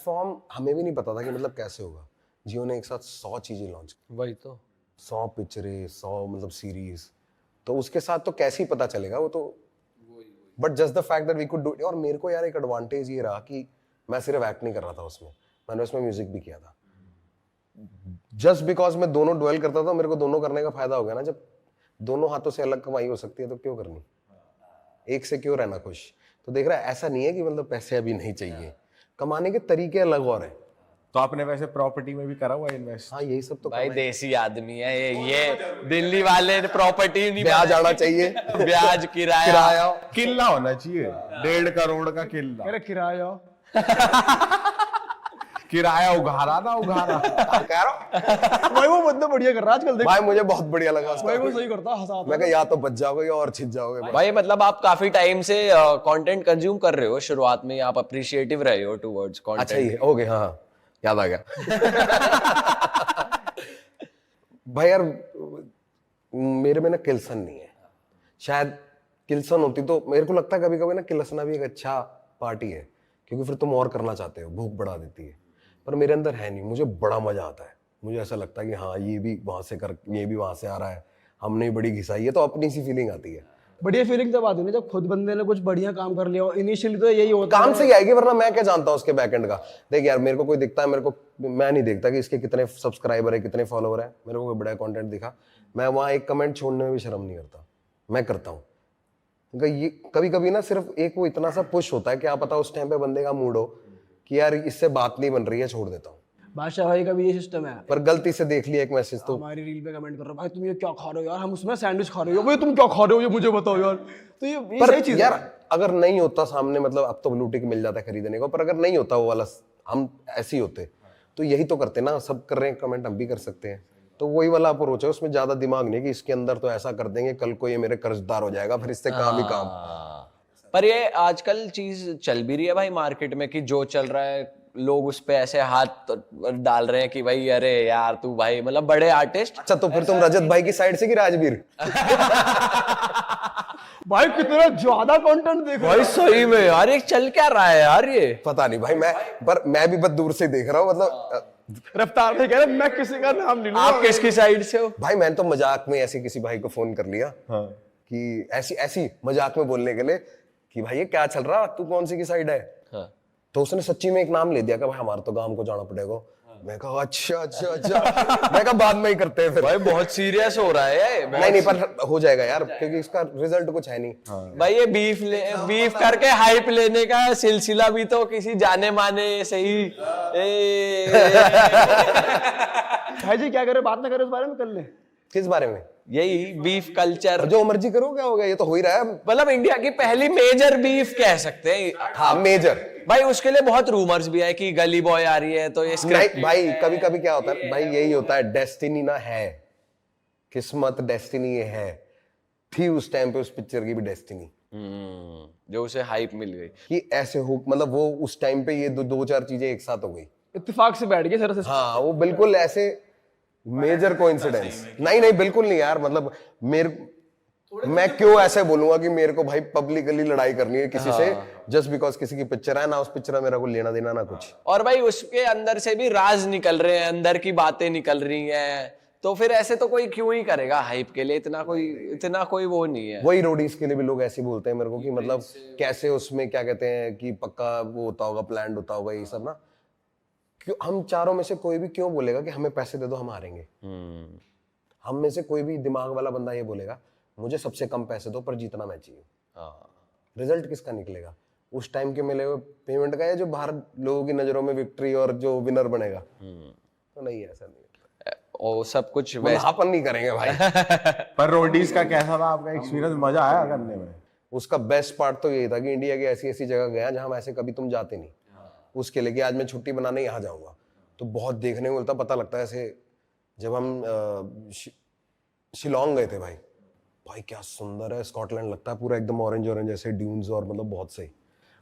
Platform हमें भी नहीं पता था कि मतलब कैसे होगा। जियो ने एक साथ 100 चीजें लॉन्च की, वही तो 100 पिक्चरें, 100 मतलब सीरीज, तो उसके साथ तो कैसे ही पता चलेगा वो तो। But just the fact that we could do it. और मेरे को यार एक एडवांटेज ये रहा कि मैं सिर्फ एक्ट नहीं कर रहा था उसमें, मैंने उसमें म्यूजिक भी किया था। जस्ट बिकॉज मैं दोनों डुएल करता था, मेरे को दोनों करने का फायदा हो गया ना। जब दोनों हाथों से अलग कमाई हो सकती है तो क्यों करनी, एक से क्यों रहना खुश। तो देख रहा है, ऐसा नहीं है कि मतलब पैसे अभी नहीं चाहिए, कमाने के तरीके अलग और हैं। तो आपने वैसे प्रॉपर्टी में भी करा हुआ इन्वेस्ट? हाँ यही सब तो भाई करना है। देसी आदमी है ये दिल्ली वाले प्रॉपर्टी नहीं ब्याज आना चाहिए, ब्याज किराया किराया किला होना चाहिए, 1.5 करोड़ का किला। अरे किराया किराया उघारा ना उघारा। कह रहा हूं। भाई वो बंदा बढ़िया कर रहा है आजकल, देख भाई मुझे बहुत बढ़िया लगा उसका। भाई वो सही करता है, हंसाता मैं कहा या तो बच जाओगे या और छिप जाओगे। भाई मतलब आप काफी टाइम से कंटेंट कंज्यूम कर रहे हो, शुरुआत में आप अप्रिशिएटिव रहे हो टुवर्ड्स कंटेंट। अच्छा ही ओके, हाँ याद आ गया। भाई यार मेरे में ना किल्सन नहीं है, शायद किल्सन होती तो मेरे को लगता है कभी कभी ना किलसना भी एक अच्छा पार्टी है, क्योंकि फिर तुम और करना चाहते हो, भूख बढ़ा देती है। पर मेरे अंदर है नहीं, मुझे बड़ा मजा आता है। मुझे ऐसा लगता है कि हाँ ये भी वहां से कर, ये भी वहां से आ रहा है, हमने बड़ी घिसाई है, तो अपनी सी फीलिंग आती है। बढ़िया फीलिंग तब आती है ना जब खुद बंदे ने कुछ बढ़िया काम कर लिया हो। इनिशियली तो यही होता काम है। से ही आएगी, वरना मैं क्या जानता हूँ उसके बैकएंड का। देख यार मेरे को कोई दिखता है, मेरे को मैं नहीं देखता कि इसके कितने सब्सक्राइबर है, कितने फॉलोवर है। मेरे को कोई बड़ा कंटेंट दिखा, मैं वहाँ एक कमेंट छोड़ने में भी शर्म नहीं करता, मैं करता हूँ। ये कभी कभी ना सिर्फ एक वो इतना सा पुश होता है कि आप पता उस टाइम पे बंदे का मूड हो कि यार इससे बात नहीं बन रही है, छोड़ देता हूँ। बादशाह भाई का भी ये सिस्टम है। पर गलती से देख लिया एक मैसेज तो हमारी रील पे कमेंट कर रहा है, भाई तुम ये क्या खा रहे हो यार, हम उसमें सैंडविच खा रहे हो, भाई तुम क्या खा रहे हो ये मुझे बताओ यार। तो ये पर सही चीज यार है। अगर नहीं होता सामने, मतलब अब तो ब्लू टिक मिल जाता है खरीदने को, पर अगर नहीं होता वो वाला, हम ऐसे ही होते तो यही तो करते ना। सब कर रहे हैं कमेंट, हम भी कर सकते हैं। तो वही वाला अप्रोच है, उसमें ज्यादा दिमाग नहीं कि इसके अंदर तो ऐसा कर देंगे कल को ये मेरे कर्जदार हो जाएगा, फिर इससे काम ही काम। पर ये आजकल चीज चल भी रही है भाई मार्केट में कि जो चल रहा है लोग उस पे ऐसे हाथ डाल रहे हैं कि भाई अरे यार तू भाई मतलब बड़े आर्टिस्ट। अच्छा तो फिर तुम रजत भाई की साइड से कि राजवीर? भाई कितना ज्यादा कंटेंट देख रहा भाई सही में यार ये चल क्या रहा है यार ये। पता नहीं भाई, मैं भी बस दूर से देख रहा हूँ। मतलब रफ्तार भाई कह रहे मैं किसी का नाम नहीं लूंगा। आप किसकी साइड से हो? भाई मैंने तो मजाक में ऐसे किसी भाई को फोन कर लिया कि ऐसी ऐसी मजाक में बोलने के लिए कि भाई ये क्या चल रहा, तू कौन सी की साइड है? हाँ। तो उसने सच्ची में एक नाम ले दिया कि भाई हमारा तो गांव को जाना पड़ेगा। मैं कहा अच्छा अच्छा अच्छा। मैं कहा बाद में ही करते हैं फिर। भाई बहुत सीरियस हो रहा है नहीं पर हो जाएगा यार, क्योंकि इसका रिजल्ट कुछ है नहीं। भाई ये बीफ करके हाइप लेने का सिलसिला भी तो किसी जाने माने से ही भाई जी क्या करे, बात ना करे उस बारे में कर ले। किस बारे में? यही बीफ कल्चर जो मर्जी करो, क्या हो गया, ये तो हो ही रहा है। मतलब इंडिया की पहली मेजर बीफ कह सकते हैं। हाँ मेजर। भाई उसके लिए बहुत रूमर्स भी है कि गली बॉय आ रही है तो ये नहीं भाई, कभी कभी क्या होता है भाई, यही होता है, डेस्टिनी ना है, किस्मत डेस्टिनी ये है। थी उस टाइम पे उस पिक्चर की भी डेस्टिनी, जो उसे हाइप मिल गई कि ऐसे हो, मतलब वो उस टाइम पे ये दो चार चीजें एक साथ हो गई, इत्तेफाक से बैठ गए सर से। हाँ वो बिल्कुल ऐसे मेजर कोइंसिडेंस। नहीं बिल्कुल नहीं यार, मतलब मैं क्यों ऐसे बोलूंगा कि मेरे को भाई पब्लिकली लड़ाई करनी है किसी से जस्ट बिकॉज किसी की पिक्चर है ना, उस पिक्चर में मेरा को लेना देना ना कुछ। और भाई उसके अंदर से भी राज निकल रहे हैं, अंदर की बातें निकल रही हैं, तो फिर ऐसे तो कोई क्यों ही करेगा हाइप के लिए, इतना कोई वो नहीं है। वही रोडीज के लिए भी लोग ऐसे बोलते हैं मेरे को कि मतलब कैसे उसमें क्या कहते हैं कि पक्का वो होता होगा, प्लान होता होगा, ये सब ना। क्यों हम चारों में से कोई भी क्यों बोलेगा कि हमें पैसे दे दो हम हारेंगे? हम में से कोई भी दिमाग वाला बंदा ये बोलेगा मुझे सबसे कम पैसे दो पर जीतना मैं चाहिए। रिजल्ट किसका निकलेगा? उस टाइम के मिले हुए पेमेंट का, या जो बाहर लोगों की नजरों में विक्ट्री और जो विनर बनेगा? तो नहीं, ऐसा नहीं, और सब कुछ अपन नहीं करेंगे भाई। पर रोडीज का कैसा था आपका एक्सपीरियंस? मजा आया करने में? उसका बेस्ट पार्ट तो यही था कि इंडिया की ऐसी ऐसी जगह गया जहां ऐसे कभी तुम जाते नहीं। उसके लिए कि आज मैं छुट्टी बनाने यहाँ जाऊंगा, तो बहुत देखने को मिलता, पता लगता है ऐसे। जब हम शिलोंग गए थे भाई क्या सुंदर है स्कॉटलैंड, लगता है पूरा एकदम ऑरेंज ऑरेंज ऐसे ड्यून्स, और मतलब बहुत सही।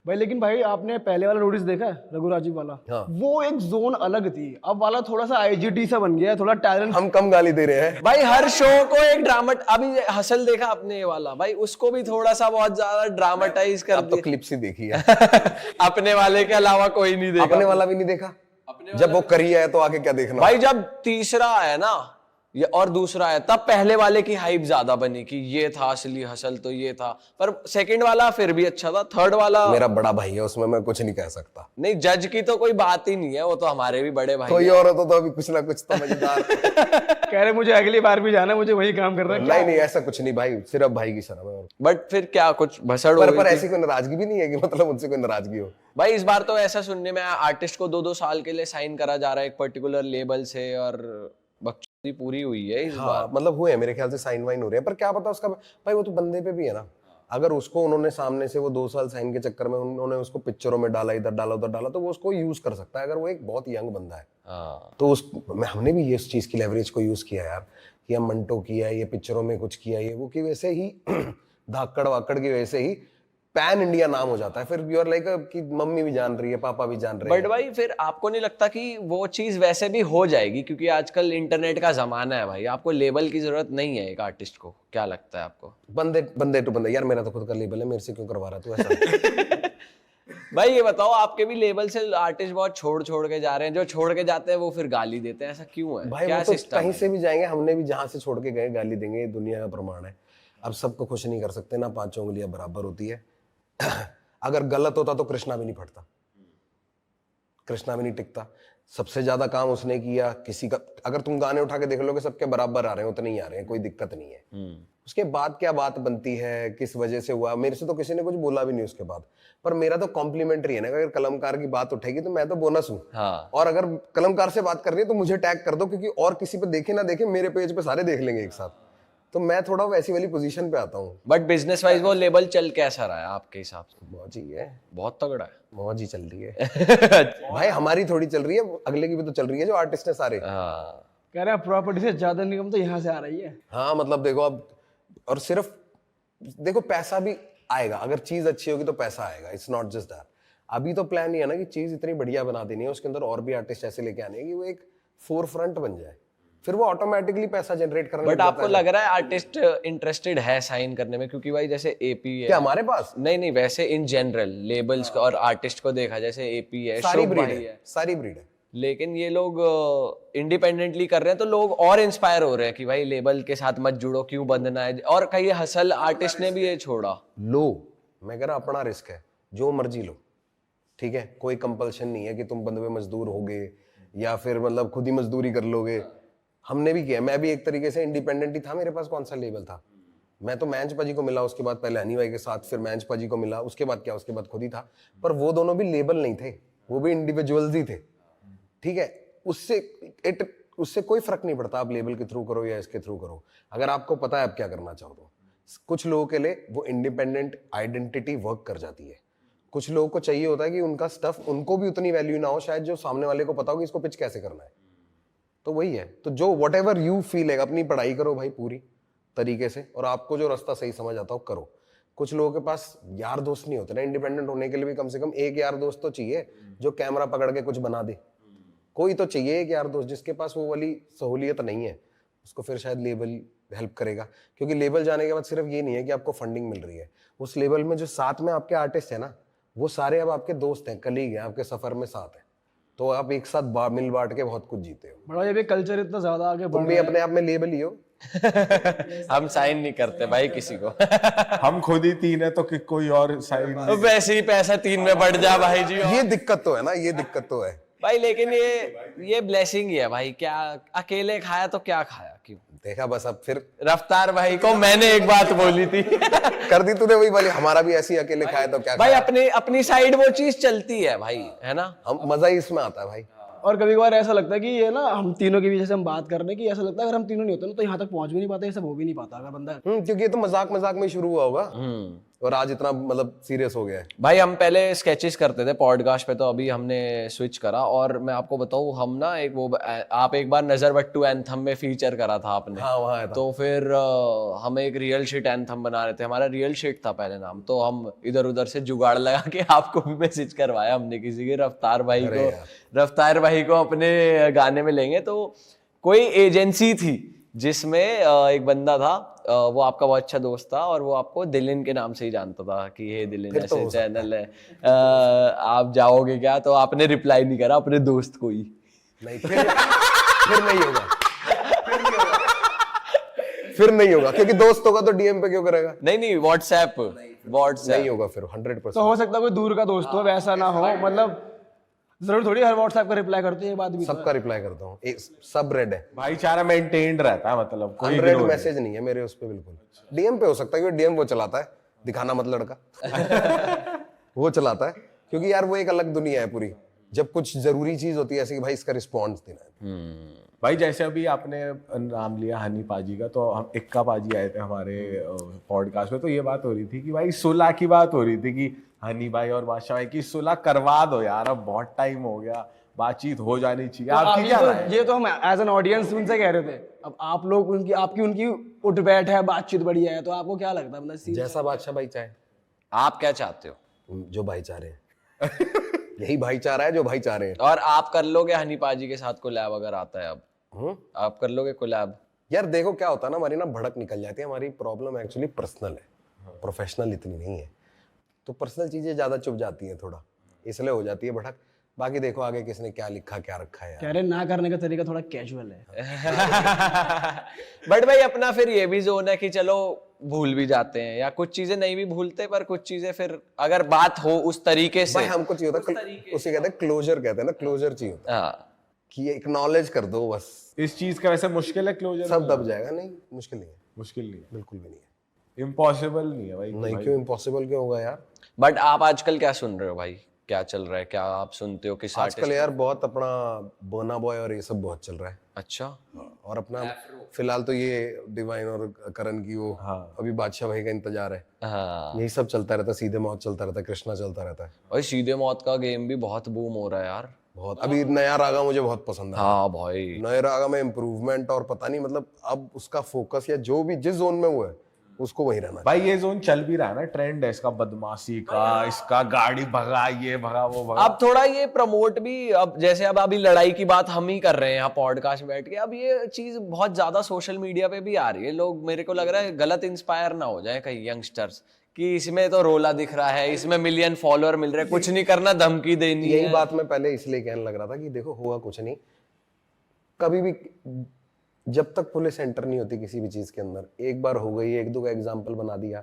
भाई लेकिन भाई आपने पहले वाला नोटिस देखा है रघु राजीव वाला? हाँ। वो एक जोन अलग थी, अब वाला थोड़ा सा आईजीटी सा बन गया है, थोड़ा टैलेंट। हम कम गाली दे रहे हैं भाई हर शो को एक ड्रामा, अभी हसल देखा आपने ये वाला, भाई उसको भी थोड़ा सा बहुत ज्यादा ड्रामाटाइज कर अब तो दिया। क्लिप्स ही देखी है अपने वाले के अलावा कोई नहीं देखा अपने वाला भी नहीं देखा। जब वो करी है तो आगे क्या देखना। भाई जब तीसरा आया ना ये और दूसरा आया, तब पहले वाले की हाइप ज्यादा बनी कि ये था असली हसल, तो ये था। पर सेकंड वाला फिर भी अच्छा था, थर्ड वाला मेरा बड़ा भाई है, उसमें मैं कुछ नहीं कह सकता। नहीं, जज की तो कोई बात ही नहीं है, वो तो हमारे भी बड़े भाई कोई हैं। और होता तो अभी कुछ ना कुछ तो मजेदार कह रहे मुझे अगली बार भी जाना है, मुझे वही काम करना है। नहीं नहीं ऐसा कुछ नहीं भाई, सिर्फ भाई की शर्म है। बट फिर क्या कुछ भसड़ हो पर गई थी। ऐसी कोई नाराजगी भी नहीं है कि मतलब उनसे कोई नाराजगी हो। भाई इस बार तो ऐसा सुनने में आया, आर्टिस्ट को 2-2 साल के लिए साइन करा जा रहा है एक पर्टिकुलर लेबल से, और बकचोदी पूरी हुई है इस बार। हाँ मतलब हुए हैं मेरे ख्याल से, साइन वाइन हो रहे हैं, पर क्या पता उसका भाई, वो तो बंदे पे भी है ना। अगर उसको उन्होंने सामने से वो 2 साल साइन के चक्कर में उन्होंने उसको पिक्चरों में डाला, इधर डाला उधर डाला, तो वो उसको यूज कर सकता है अगर वो एक बहुत यंग बंदा है। हाँ। तो हमने भी ये इस चीज की लेवरेज को यूज किया यार, कि हम मंटो किया, ये पिक्चरों में कुछ किया, ये वो, की वैसे ही धाकड़ वाकड़ की वजह से ही पैन इंडिया नाम हो जाता है। फिर यू आर लाइक कि मम्मी भी जान रही है, पापा भी जान रहे हैं। बट भाई फिर आपको नहीं लगता कि वो चीज वैसे भी हो जाएगी, क्योंकि आजकल इंटरनेट का जमाना है भाई, आपको लेबल की जरूरत नहीं है एक आर्टिस्ट को? क्या लगता है आपको? बंदे टू बंदे यार, मेरा तो खुद का लेबल है, मेरे से क्यों करवा रहा तू ऐसा? भाई ये बताओ, आपके भी लेबल से आर्टिस्ट बहुत छोड़ के जा रहे हैं, जो छोड़ के जाते हैं वो फिर गाली देते हैं, ऐसा क्यों है? भाई क्या वो तो सिस्टम कहीं है? से भी जाएंगे, हमने भी जहां से छोड़ के गए गाली देंगे, ये दुनिया का प्रमाण है। अब सबको खुश नहीं कर सकते ना, 5 उंगलियां बराबर होती है। अगर गलत होता तो कृष्णा भी नहीं फटता, कृष्णा भी नहीं टिकता। सबसे ज्यादा काम उसने किया, किसी का अगर तुम गाने उठा के देख लोगे सबके बराबर आ रहे हैं, उतने ही आ रहे हैं, कोई दिक्कत नहीं है। उसके बाद क्या बात बनती है, किस वजह से हुआ, मेरे से तो किसी ने कुछ बोला भी नहीं उसके बाद। पर मेरा तो कॉम्प्लीमेंट्री है ना, अगर कलमकार की बात उठेगी तो मैं तो बोनस हूँ। हाँ। और अगर कलमकार से बात करनी है तो मुझे टैग कर दो, क्योंकि और किसी पे देखे ना देखे, मेरे पेज पे सारे देख लेंगे एक साथ। तो मैं थोड़ा वैसी वाली पोजीशन पे आता हूँ। बट बिजनेस वाइज वो लेबल चल कैसा रहा है आपके हिसाब से? मौज ही है, बहुत तगड़ा है। मौज ही चल रही है भाई, हमारी थोड़ी चल रही है, अगले की भी तो चल रही है, जो आर्टिस्ट है सारे। हाँ। कह रहे हैं प्रॉपर्टी से ज्यादा इनकम तो यहाँ से आ रही है। हाँ मतलब देखो अब, और सिर्फ देखो पैसा भी आएगा, अगर चीज अच्छी होगी तो पैसा आएगा, इट्स नॉट जस्ट दैट। अभी तो प्लान ये है ना कि चीज इतनी बढ़िया बना देनी है, उसके अंदर और भी आर्टिस्ट ऐसे लेके आने हैं कि वो एक फोर फ्रंट बन जाए, फिर वो ऑटोमेटिकली पैसा जनरेट करने बट आपको लग रहा है आर्टिस्ट इंटरेस्टेड है साइन करने में? क्योंकि भाई जैसे एपी है, क्या हमारे पास नहीं वैसे इन जनरल लेबल्स और आर्टिस्ट को देखा, जैसे एपी है, सारी शुभ ब्रीड भाई है, सारी ब्रीड है। लेकिन ये लोग इंडिपेंडेंटली कर रहे हैं, तो लोग और इंस्पायर हो रहे हैं कि भाई लेबल के साथ मत जुड़ो, क्यों बंधना है। और कई हसल आर्टिस्ट ने भी ये छोड़ा। लो, मैं कह रहा अपना रिस्क है, जो मर्जी लो, ठीक है, कोई कंपल्शन नहीं है कि तुम बंधुए मजदूर होगे या फिर मतलब खुद ही मजदूरी कर लोगे। हमने भी किया, मैं भी एक तरीके से इंडिपेंडेंट ही था, मेरे पास कौन सा लेबल था। मैं तो मैंच पाजी को मिला, उसके बाद पहले हनी भाई के साथ, फिर मैंच पाजी को मिला, उसके बाद क्या, उसके बाद खुद ही था। पर वो दोनों भी लेबल नहीं थे, वो भी इंडिविजुअल्स ही थे, ठीक है। उससे कोई फर्क नहीं पड़ता आप लेबल के थ्रू करो या इसके थ्रू करो, अगर आपको पता है आप क्या करना चाहो तो। कुछ लोगों के लिए वो इंडिपेंडेंट आइडेंटिटी वर्क कर जाती है, कुछ लोगों को चाहिए होता है कि उनका स्टफ, उनको भी उतनी वैल्यू ना हो शायद जो सामने वाले को पता हो कि इसको पिच कैसे करना है। तो वही है, तो जो वट एवर यू फील है, अपनी पढ़ाई करो भाई पूरी तरीके से, और आपको जो रास्ता सही समझ आता हो करो। कुछ लोगों के पास यार दोस्त नहीं होते ना, इंडिपेंडेंट होने के लिए भी कम से कम एक यार दोस्त तो चाहिए जो कैमरा पकड़ के कुछ बना दे। कोई तो चाहिए एक यार दोस्त, जिसके पास वो वाली सहूलियत नहीं है, उसको फिर शायद लेबल हेल्प करेगा। क्योंकि लेबल जाने के बाद सिर्फ ये नहीं है कि आपको फंडिंग मिल रही है, उस लेबल में जो साथ में आपके आर्टिस्ट है ना, वो सारे अब आपके दोस्त हैं, कलीग हैं, आपके सफर में साथ हैं, तो आप एक साथ मिल बांट के बहुत कुछ जीते हो। बड़ा ये भी कल्चर इतना ज्यादा आगे बढ़ तुम भी अपने आप में लेबल ही हो। हम साइन नहीं करते भाई किसी को। हम खुद ही 3 है तो कोई और साइड वैसे ही पैसा 3 में बढ़ जा भाई जी। ये दिक्कत तो है ना, ये दिक्कत तो है भाई, लेकिन ये ब्लेसिंग ही है भाई। क्या अकेले खाया तो क्या खाया, क्यों देखा। बस अब फिर रफ्तार भाई को मैंने एक बात बोली थी कर दी तूने वही वाली, हमारा भी ऐसी अकेले खाए तो क्या भाई, खाया। अपनी साइड वो चीज चलती है भाई, है ना। हम मजा ही इसमें आता है भाई। और कभी कभार ऐसा लगता है कि ये ना हम तीनों के बीच जैसे हम बात कर रहे हैं कि ऐसा लगता है अगर हम तीनों नहीं होते ना तो यहाँ तक पहुंच भी नहीं पाते, ये सब हो भी नहीं पाता अगर बंदा। क्योंकि ये तो मजाक मजाक में शुरू हुआ होगा, और आज इतना मतलब सीरियस हो गया है। भाई हम पहले स्केचेस करते थे पॉडकास्ट पे, तो अभी हमने स्विच करा। और मैं आपको बताऊं, हम ना एक वो आप एक बार नजर बट्टू एंथम में फीचर करा था आपने। हाँ वहाँ आया था। तो फिर हम एक रियल शिट एंथम बना रहे थे, हमारा रियल शिट था पहले नाम। तो हम इधर उधर से जुगाड़ लगा के आपको भी मैसेज करवाया हमने किसी के, रफ्तार भाई को, रफ्तार भाई को अपने गाने में लेंगे। तो कोई एजेंसी थी जिसमें एक बंदा था, वो आपका बहुत अच्छा दोस्त था, और वो आपको दिलिन के नाम से ही जानता था कि ये दिलिन ऐसे चैनल है, आप जाओगे क्या? तो आपने रिप्लाई नहीं करा अपने दोस्त को ही। नहीं फिर नहीं होगा, फिर नहीं होगा, क्योंकि दोस्त होगा तो डीएम पे क्यों करेगा? नहीं व्हाट्सएप नहीं होगा फिर 100%। तो हो सकता है कोई दूर का दोस्त हो, वैसा ना हो, मतलब जरूर थोड़ी हर व्हाट्सएप का रिप्लाई करते हैं, ये बात भी तो है। सबका रिप्लाई करता हूँ, एक सब रेड है, भाईचारा मेंटेन्ड रहता है, मतलब कोई अनरेड मैसेज नहीं है मेरे उस पे बिल्कुल। डीएम पे हो सकता है क्योंकि डीएम वो चलाता है, दिखाना मत लड़का वो चलाता है, क्योंकि यार वो एक अलग दुनिया है पूरी। जब कुछ जरूरी चीज होती है ऐसे कि भाई इसका रिस्पॉन्स देना है। भाई जैसे अभी आपने नाम लिया हनी पाजी का, तो हम इक्का पाजी आए थे हमारे पॉडकास्ट में, तो ये बात हो रही थी कि भाई सुलह की बात हो रही थी कि हनी भाई और बादशाह भाई की सुलह करवा दो यार, अब बहुत टाइम हो गया, बातचीत हो जानी चाहिए। आपकी क्या राय है? ये तो हम एज एन ऑडियंस उनसे कह रहे थे। अब आप लोग उनकी उठ बैठ है, बातचीत बढ़िया है, तो आपको क्या लगता है? मतलब जैसा बादशाह भाई चाहे, आप क्या चाहते हो? जो भाईचारे हैं यही भाईचारा है जो भाईचारे हैं। और आप कर लोगे हनी पाजी के साथ कोलैब अगर आता है? अब आप कर लोगे कोलैब? यार देखो क्या होता है ना, हमारी ना भड़क निकल जाती है। हमारी प्रॉब्लम एक्चुअली पर्सनल है, प्रोफेशनल इतनी नहीं है, तो पर्सनल चीजें ज्यादा चुभ जाती हैं थोड़ा, इसलिए हो जाती है भड़क। बाकी देखो आगे किसने क्या लिखा क्या रखा है यार। कह रहे ना करने का तरीका थोड़ा कैजुअल है। बट भाई अपना फिर ये भी जोन है कि चलो भूल भी जाते हैं, या कुछ चीजें नहीं भी भूलते, पर कुछ चीजें फिर अगर बात हो उस तरीके से। भाई हमको चाहिए होता है, उसे कहते हैं क्लोजर, कहते हैं ना क्लोजर चाहिए होता है, हाँ कि एक्नॉलेज कर दो बस। इस चीज का वैसे मुश्किल है क्लोजर? सब दब जाएगा। नहीं मुश्किल नहीं है, मुश्किल नहीं है, बिल्कुल भी नहीं है। इम्पॉसिबल नहीं है भाई। नहीं क्यों इम्पॉसिबल क्यों होगा यार? बट आप आजकल क्या सुन रहे हो भाई? क्या चल रहा है? क्या आप सुनते हो? किस आजकल यार बहुत अपना बर्ना बॉय और ये सब बहुत चल रहा है। अच्छा। और अपना फिलहाल तो ये डिवाइन और करण की वो अभी बादशाह भाई का इंतजार है। हाँ यही सब चलता रहता है, सीधे मौत चलता रहता है, कृष्णा चलता रहता है। भाई सीधे मौत का गेम भी बहुत बूम हो रहा है यार। बहुत। अभी नया रागा मुझे बहुत पसंद है। हाँ भाई नए रागा में इम्प्रूवमेंट और पता नहीं, मतलब अब उसका फोकस या जो भी जिस जोन में हुआ है उसको वही रहना। भाई ये जोन चल भी रहा है ना, ट्रेंड है इसका, बदमाशी का, इसका गाड़ी भगा, ये भगा वो भगा। अब थोड़ा ये प्रमोट भी, अब जैसे अब अभी लड़ाई की बात हम ही कर रहे हैं यहाँ पॉडकास्ट में बैठ के, अब ये चीज बहुत ज्यादा सोशल मीडिया पे भी आ रही है। लोग, मेरे को लग रहा है गलत इंस्पायर ना हो जाए कहीं यंगस्टर्स कि इसमें तो रोला दिख रहा है, इसमें मिलियन फॉलोअर मिल रहे हैं, कुछ नहीं करना, धमकी देनी यही है। बात मैं पहले इसलिए कहने लग रहा था कि देखो हुआ कुछ नहीं, कभी भी जब तक पुलिस एंटर नहीं होती किसी भी चीज के अंदर, एक बार हो गई, एक दो का एग्जाम्पल बना दिया,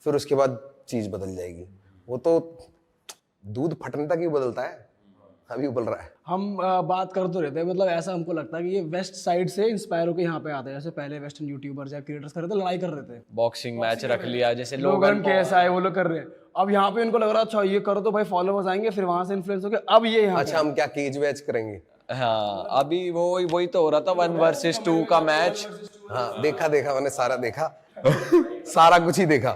फिर उसके बाद चीज बदल जाएगी। वो तो दूध फटने तक ही बदलता है, अभी उबल रहा है। हम बात कर तो रहते हैं, मतलब ऐसा हमको लगता है कि ये वेस्ट साइड से इंस्पायर होकर यहाँ पे आते हैं। जैसे पहले वेस्टर्न यूट्यूबर्स या क्रिएटर्स कर रहे थे, लड़ाई कर रहे थे, बॉक्सिंग मैच रख लिया, जैसे लोगन कैसा है वो लोग कर रहे हैं। अब यहाँ पे उनको लग रहा है अच्छा ये करो तो भाई फॉलोवर्स आएंगे, फिर वहां से इन्फ्लुएंस होकर अब ये यहाँ अच्छा हम क्या केज वैच करेंगे? हाँ अभी वही तो हो रहा था 1 वर्सेस 2 का मैच। हाँ देखा मैंने सारा देखा सारा कुछ ही देखा।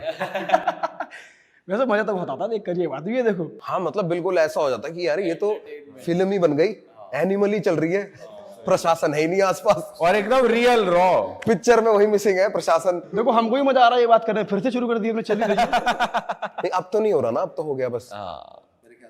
वैसे मजा तो बहुत आता देख कर, ये बात भी है देखो। हाँ मतलब बिल्कुल ऐसा हो जाता है कि यार ये तो फिल्म ही बन गई, एनिमल ही चल रही है, प्रशासन है ही नहीं आसपास, और एकदम रियल रॉ पिक्चर में वही मिसिंग है, प्रशासन। देखो हमको ही मजा आ रहा है ये बात करने, फिर से शुरू कर दी हमने, चली रही। नहीं अब तो नहीं हो रहा ना, अब तो हो गया बस। हाँ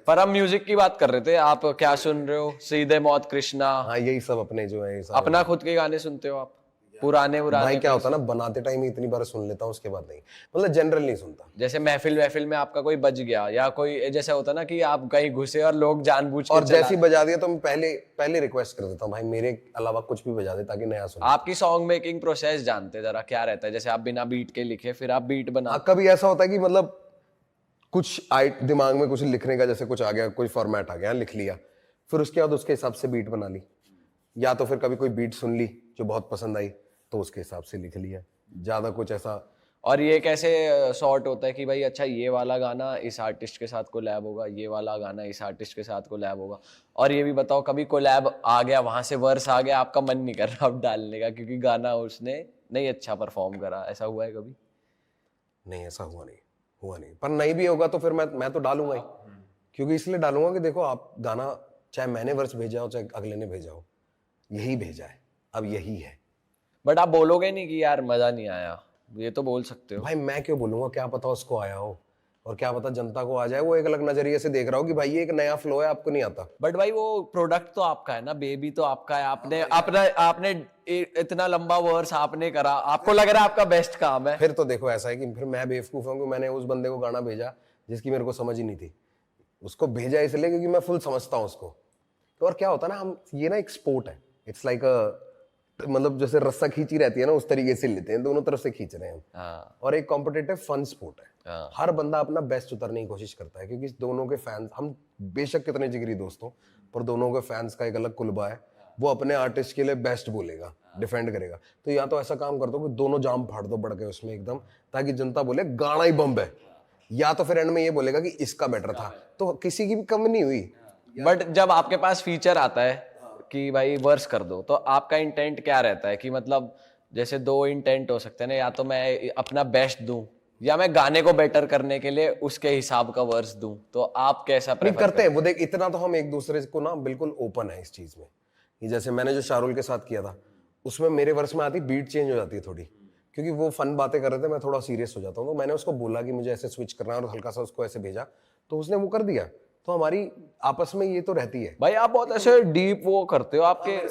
पर हम म्यूजिक की बात कर रहे थे, आप क्या सुन रहे हो? सीधे मौत, कृष्णा, हाँ यही सब अपने जो है अपना खुद के गाने सुनते हो आप? पुराने भाई क्या होता है ना, बनाते टाइम इतनी बार सुन लेता हूँ, उसके बाद नहीं, मतलब जनरल नहीं सुनता। जैसे महफिल में आपका कोई बज गया, या कोई जैसा होता ना कि आप कहीं घुसे और लोग जानबूझ के और जैसी बजा दिया तो मैं पहले रिक्वेस्ट कर देता हूँ भाई मेरे अलावा कुछ भी बजा दे ताकि नया सुन। आपकी सॉन्ग मेकिंग प्रोसेस जानते जरा क्या रहता है? जैसे आप बिना बीट के लिखे, फिर आप बीट बना। कभी ऐसा होता है कि मतलब कुछ दिमाग में कुछ लिखने का, जैसे कुछ आ गया, कोई फॉर्मेट आ गया, लिख लिया, फिर उसके बाद उसके हिसाब से बीट बना ली, या तो फिर कभी कोई बीट सुन ली जो बहुत पसंद आई तो उसके हिसाब से लिख लिया, ज्यादा कुछ ऐसा। और ये कैसे सॉर्ट होता है कि भाई अच्छा ये वाला गाना इस आर्टिस्ट के साथ कोलैब होगा, ये वाला गाना इस आर्टिस्ट के साथ कोलैब होगा? और ये भी बताओ, कभी कोलैब आ गया, वहां से वर्स आ गया, आपका मन नहीं कर रहा अब डालने का क्योंकि गाना उसने नहीं अच्छा परफॉर्म करा, ऐसा हुआ है कभी? नहीं ऐसा हुआ नहीं, हुआ नहीं, पर नहीं भी होगा तो फिर मैं तो डालूंगा ही, क्योंकि इसलिए डालूंगा कि देखो आप गाना, चाहे मैंने वर्स भेजा हो चाहे अगले ने भेजा हो, यही भेजा है, अब यही है। बट आप बोलोगे नहीं कि यार मजा नहीं आया, ये तो बोल सकते हो। भाई मैं क्यों बोलूंगा, क्या पता उसको आया हो, और क्या पता जनता को आ जाए, वो एक अलग नजरिए से देख रहा हो कि भाई ये एक नया फ्लो है, आपको नहीं आता। बट भाई वो प्रोडक्ट तो आपका है ना, बेबी तो आपका है, आपने इतना लंबा वर्स आपने करा, आपको लग रहा है आपका बेस्ट काम है। फिर तो देखो ऐसा है कि फिर मैं बेवकूफ हूँ कि मैंने उस बंदे को गाना भेजा जिसकी मेरे को समझ ही नहीं थी। उसको भेजा इसलिए क्योंकि मैं फुल समझता हूँ उसको। तो और क्या होता है ना, हम ये ना एक स्पोर्ट है, इट्स लाइक मतलब जैसे रस्सा खींची रहती है ना, उस तरीके से लेते हैं, दोनों तरफ से खींच रहे हैं हम। हाँ और एक कॉम्पिटिटिव फन स्पोर्ट है। हाँ। हर बंदा अपना बेस्ट उतरने की कोशिश करता है, क्योंकि दोनों के फैंस, हम बेशक कितने जिगरी दोस्त हो, पर दोनों के फैंस का एक अलग कुलबा है। वो अपने आर्टिस्ट के लिए बेस्ट बोलेगा, डिफेंड करेगा। तो या तो ऐसा काम कर दो कि दोनों जाम फाड़ दो बढ़ के उसमें एकदम, ताकि जनता बोले गाना ही बम्ब है, या तो फिर एंड में ये बोलेगा कि इसका बेटर था। तो किसी की भी कमी नहीं हुई। बट जब आपके पास फीचर आता है कि भाई वर्स कर दो, तो आपका इंटेंट क्या रहता है? कि मतलब जैसे दो इंटेंट हो सकते हैं ना, या तो मैं अपना बेस्ट दूं, या मैं गाने को बेटर करने के लिए उसके हिसाब का वर्स दूं। तो आप कैसा नहीं प्रेफर करते हैं वो, देख इतना तो हम एक दूसरे को ना बिल्कुल ओपन है इस चीज में। कि जैसे मैंने जो शाहरुल के साथ किया था, उसमें मेरे वर्स में आती बीट चेंज हो जाती है थोड़ी, क्योंकि वो फन बातें कर रहे थे, मैं थोड़ा सीरियस हो जाता हूँ। तो मैंने उसको बोला कि मुझे ऐसे स्विच करना है, और हल्का सा उसको ऐसे भेजा, तो उसने वो कर दिया। तो हमारी आपस में ये तो रहती है। भाई आप बहुत ऐसे डीप वो करते हो, आपके